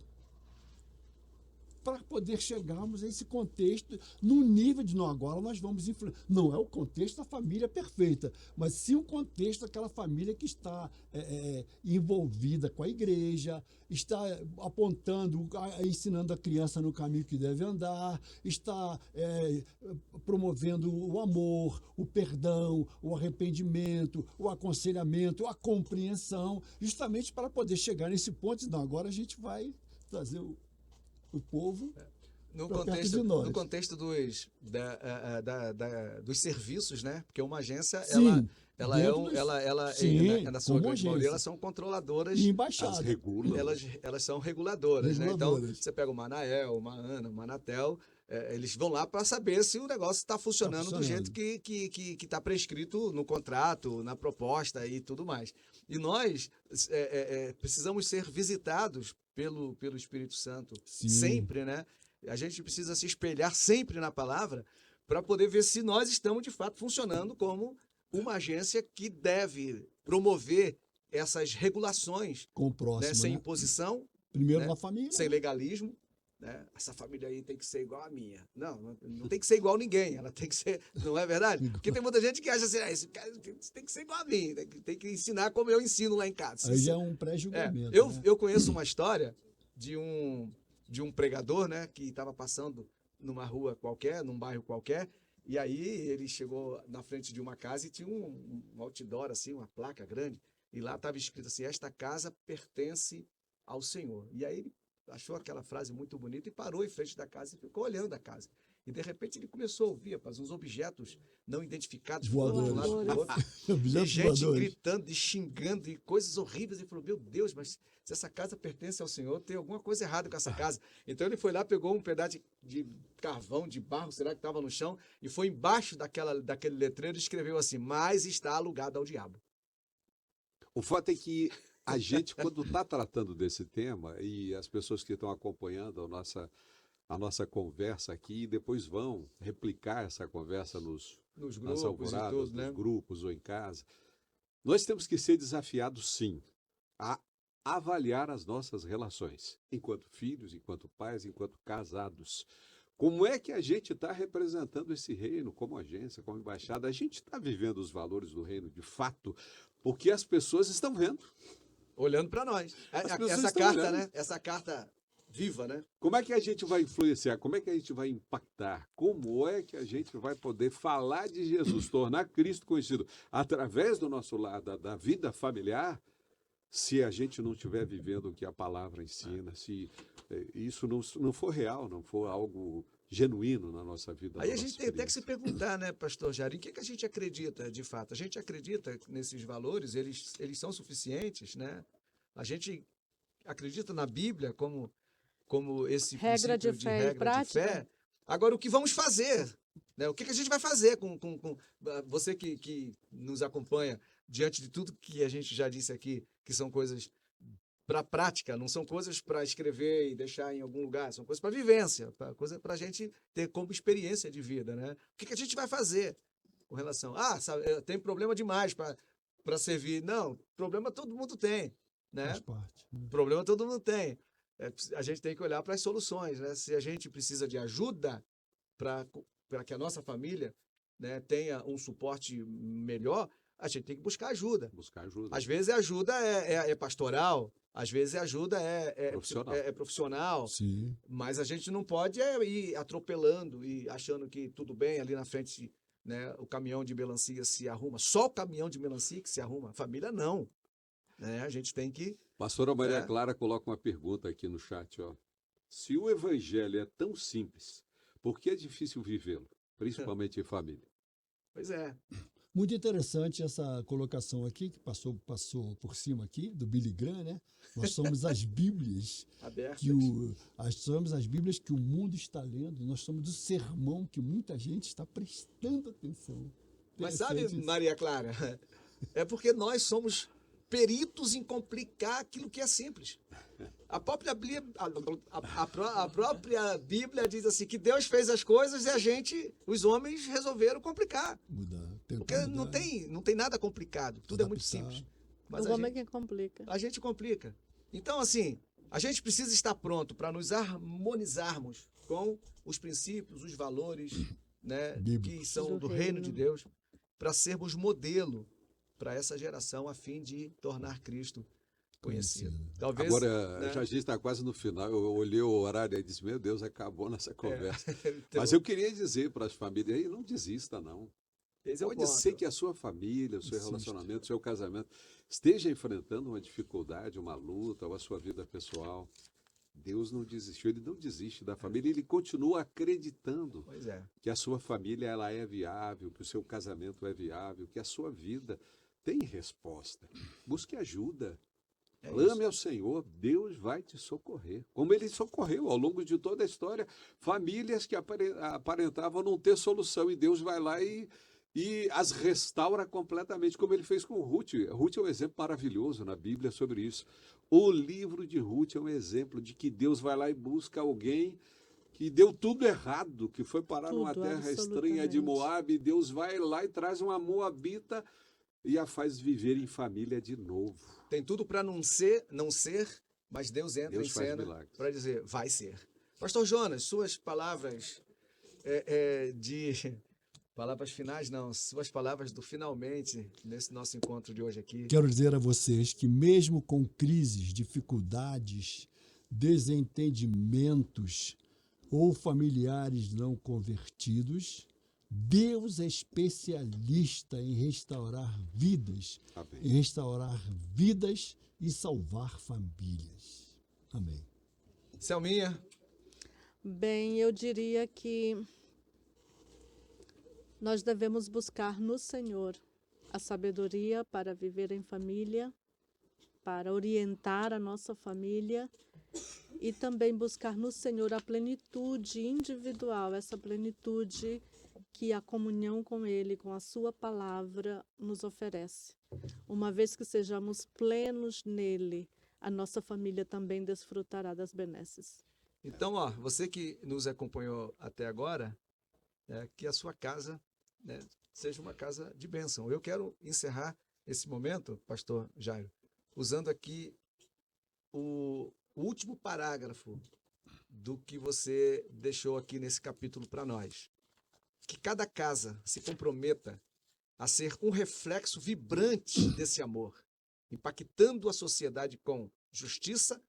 para poder chegarmos a esse contexto, num nível de, não, agora nós vamos influenciar. Não é o contexto da família perfeita, mas sim o contexto daquela família que está envolvida com a igreja, está apontando, ensinando a criança no caminho que deve andar, está promovendo o amor, o perdão, o arrependimento, o aconselhamento, a compreensão, justamente para poder chegar nesse ponto. Não, agora a gente vai trazer o povo para perto de nós. No contexto dos serviços, né? Porque uma agência, Sim, na sua como grande maioria, agência. elas são controladoras. E embaixada. As regulam. Elas são reguladoras, né? Então, Reguladoras. você pega uma Anael, uma Ana, uma Anatel, eles vão lá para saber se o negócio está funcionando do jeito que está prescrito no contrato, na proposta e tudo mais. E nós precisamos ser visitados pelo Espírito Santo, Sim. sempre, né? A gente precisa se espelhar sempre na palavra para poder ver se nós estamos, de fato, funcionando como uma agência que deve promover essas regulações, Com o próximo, né? Sem né? imposição, Primeiro né? na família. Sem legalismo, né? Essa família aí tem que ser igual a minha. Não tem que ser igual a ninguém, ela tem que ser, não é verdade? Porque tem muita gente que acha assim, esse cara tem que ser igual a mim, tem que ensinar como eu ensino lá em casa. Aí já é um pré-julgamento. né? Eu conheço uma história de um pregador, né, que estava passando numa rua qualquer, num bairro qualquer, e aí ele chegou na frente de uma casa e tinha um outdoor, assim, uma placa grande, e lá estava escrito assim: esta casa pertence ao Senhor. E aí ele achou aquela frase muito bonita e parou em frente da casa e ficou olhando a casa. E de repente ele começou a ouvir, rapaz, uns objetos não identificados voando de um lado para o outro. E Objetos gente voadores. gritando e xingando e coisas horríveis. E falou: meu Deus, mas se essa casa pertence ao Senhor, tem alguma coisa errada com essa casa. Então ele foi lá, pegou um pedaço de carvão, de barro, será que estava no chão, e foi embaixo daquele letreiro e escreveu assim: mas está alugado ao diabo. O fato é que a gente, quando está tratando desse tema, e as pessoas que estão acompanhando a nossa conversa aqui, depois vão replicar essa conversa Nos nas grupos e alvoradas, tudo, nos né? grupos ou em casa. Nós temos que ser desafiados, sim, a avaliar as nossas relações, enquanto filhos, enquanto pais, enquanto casados. Como é que a gente está representando esse reino como agência, como embaixada? A gente está vivendo os valores do reino de fato, porque as pessoas estão vendo. Olhando para nós. As pessoas Essa estão carta, olhando. né? Essa carta viva, né? Como é que a gente vai influenciar? Como é que a gente vai impactar? Como é que a gente vai poder falar de Jesus, tornar Cristo conhecido através do nosso lado, da vida familiar, se a gente não estiver vivendo o que a palavra ensina, se isso não for real, não for algo genuíno na nossa vida? Aí na a nossa gente tem até que se experiência? perguntar, né, pastor Jair, em que a gente acredita de fato? A gente acredita nesses valores, eles são suficientes, né? A gente acredita na Bíblia como esse Regra de princípio de fé e regra de prática? fé. Agora, o que vamos fazer? Né? O que a gente vai fazer com você que nos acompanha diante de tudo que a gente já disse aqui, que são coisas para a prática, não são coisas para escrever e deixar em algum lugar, são coisas para vivência, coisa para a gente ter como experiência de vida, né? O que a gente vai fazer com relação? Sabe, tem problema demais para servir. Não, problema todo mundo tem, né? Faz parte. Problema todo mundo tem. A gente tem que olhar para as soluções, né? Se a gente precisa de ajuda para que a nossa família, né, tenha um suporte melhor, a gente tem que buscar ajuda. Buscar ajuda. Às vezes a ajuda é pastoral, às vezes a ajuda Profissional. é profissional, Sim. mas a gente não pode ir atropelando e achando que tudo bem ali na frente, né, o caminhão de melancia se arruma. Só o caminhão de melancia que se arruma. A família não. Né? A gente tem que... Pastora Maria É. Clara coloca uma pergunta aqui no chat, ó. Se o evangelho é tão simples, por que é difícil vivê-lo, principalmente em família? Pois é. Muito interessante essa colocação aqui, que passou por cima aqui, do Billy Graham, né? Nós somos as Bíblias Abertas. somos as Bíblias que o mundo está lendo, nós somos o sermão que muita gente está prestando atenção. Mas sabe, Interessante isso. Maria Clara, é porque nós somos peritos em complicar aquilo que é simples. A própria Bíblia diz assim, que Deus fez as coisas e os homens, resolveram complicar. Porque não tem nada complicado, tudo é muito Adaptar. simples. Mas O homem que complica. a gente complica. Então, assim, a gente precisa estar pronto para nos harmonizarmos com os princípios, os valores, né, Bíblicos. que são do reino de Deus, para sermos modelo para essa geração, a fim de tornar Cristo conhecido. Talvez, Agora, né? já a gente está quase no final, eu olhei o horário e disse, meu Deus, acabou nossa conversa. Então, Mas eu queria dizer para as famílias, aí, não desista não. esse é o Pode ponto. ser que a sua família, o seu relacionamento, o seu casamento esteja enfrentando uma dificuldade, uma luta, ou a sua vida pessoal. Deus não desistiu, ele não desiste da família, ele continua acreditando Pois é. que a sua família ela é viável, que o seu casamento é viável, que a sua vida tem resposta. Busque ajuda. Clame ao Senhor, Deus vai te socorrer. Como ele socorreu ao longo de toda a história, famílias que aparentavam não ter solução, e Deus vai lá e as restaura completamente, como ele fez com Ruth. Ruth é um exemplo maravilhoso na Bíblia sobre isso. O livro de Ruth é um exemplo de que Deus vai lá e busca alguém que deu tudo errado, que foi parar numa Tudo, terra estranha de absolutamente. Moabe, e Deus vai lá e traz uma moabita e a faz viver em família de novo. Tem tudo para não ser, mas Deus entra Deus em faz cena milagres. para dizer, vai ser. Pastor Jonas, suas palavras palavras finais, não, suas palavras do finalmente nesse nosso encontro de hoje aqui. Quero dizer a vocês que mesmo com crises, dificuldades, desentendimentos ou familiares não convertidos, Deus é especialista em restaurar vidas, Amém. e salvar famílias. Amém. Selminha, Bem, eu diria que nós devemos buscar no Senhor a sabedoria para viver em família, para orientar a nossa família e também buscar no Senhor a plenitude individual, essa plenitude que a comunhão com Ele, com a Sua palavra, nos oferece. Uma vez que sejamos plenos nele, a nossa família também desfrutará das benesses. então, ó, você que nos acompanhou até agora, que a sua casa, né, seja uma casa de bênção. Eu quero encerrar esse momento, pastor Jairo, usando aqui o último parágrafo do que você deixou aqui nesse capítulo para nós. Que cada casa se comprometa a ser um reflexo vibrante desse amor, impactando a sociedade com justiça,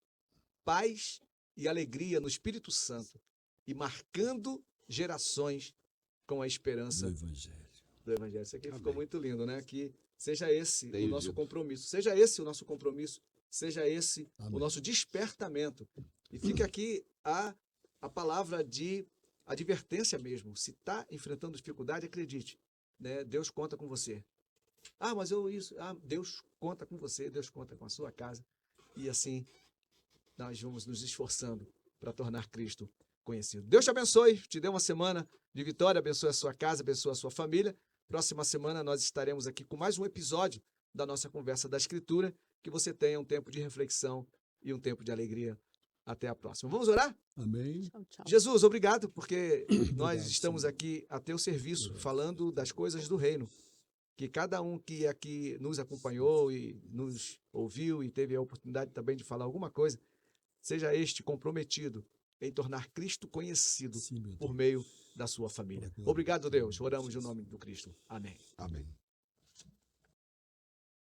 paz e alegria no Espírito Santo e marcando gerações com a esperança do Evangelho. Isso aqui ficou Amém. muito lindo, né? Que seja esse Tenho o nosso dito. compromisso, seja esse o nosso compromisso, seja esse Amém. o nosso despertamento. E fica aqui a palavra de advertência mesmo. Se está enfrentando dificuldade, acredite, né? Deus conta com você. Mas Deus conta com você, Deus conta com a sua casa. E assim nós vamos nos esforçando para tornar Cristo conhecido. Deus te abençoe, te dê uma semana de vitória, abençoe a sua casa, abençoe a sua família. Próxima semana nós estaremos aqui com mais um episódio da nossa Conversa da Escritura. Que você tenha um tempo de reflexão e um tempo de alegria. Até a próxima. Vamos orar? Amém. Tchau, tchau. Jesus, obrigado, porque nós Obrigado, estamos Senhor. aqui a teu serviço, falando das coisas do reino. Que cada um que aqui nos acompanhou e nos ouviu e teve a oportunidade também de falar alguma coisa, seja este comprometido em tornar Cristo conhecido Sim, meu por Deus. meio da sua família. Glória a Obrigado, Deus. Deus. Oramos no nome do Cristo. Amém. Amém.